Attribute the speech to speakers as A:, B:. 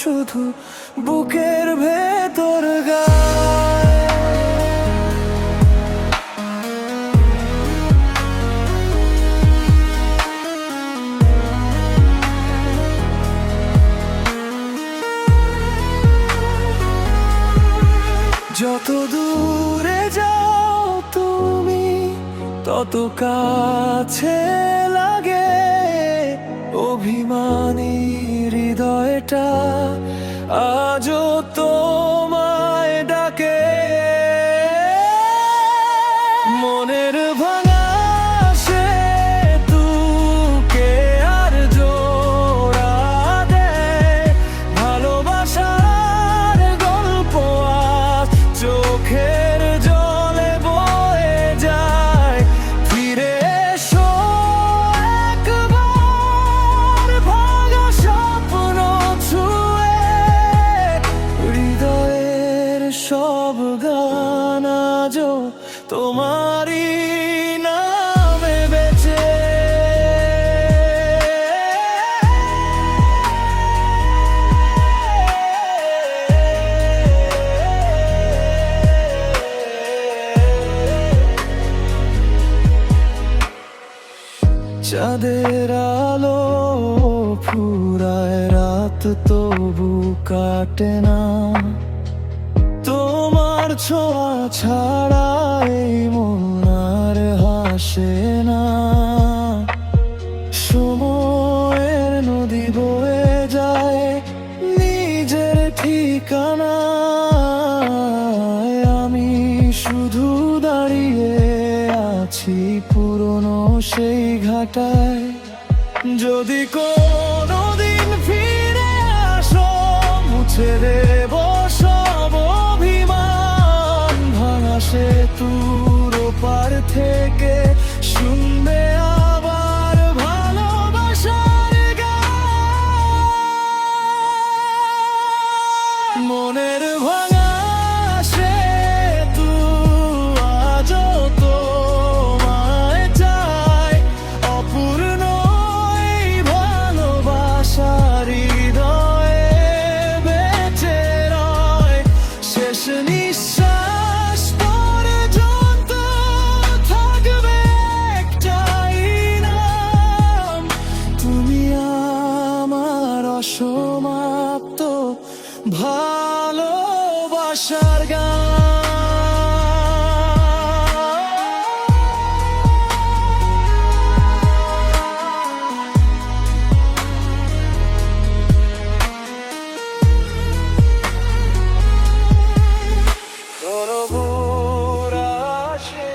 A: শুধু বুকের ভেতর গায়। যত দূরে যাও তুমি তত কাছে লাগে, অভিমানী হৃদয়টা আজও তোমায় ডাকে। মনের ভাঙা সেতুকে আর জোড়া দেয় ভালোবাসার গল্প আজ চোখের জলে বয়ে যায়। ফিরে এসো একবার ভাঙা স্বপ্ন ছুঁয়ে, হৃদয়ের সব গান আজও তোমারই নামে বেঁচে। চাঁদের আলো ফুরায় রাত তবু কাটে না, তোমার ছোঁয়া ছাড়া এই মন আর হাসে না। সময়ের নদী বয়ে যায় নিজের ঠিকানায়, আমি শুধু দাঁড়িয়ে আছি পুরনো সেই ঘাটায়। যদি কোনোদিন ফিরে আসো মুছে দেব সব অভিমান, ভাঙা সেতুর ওপার থেকে শুনবে আবার ভালোবাসার গান। মনের ভাঙা সেতু আজও তোমায় চায়, অপূর্ণ এই ভালোবাসার হৃদয়ে বেঁচে রয়। শেষ নিঃশ্বাস পর্যন্ত থাকবে একটাই নাম, তুমি আমার অসমাপ্ত ভালোবাসার গান। কোনো ভোর আসে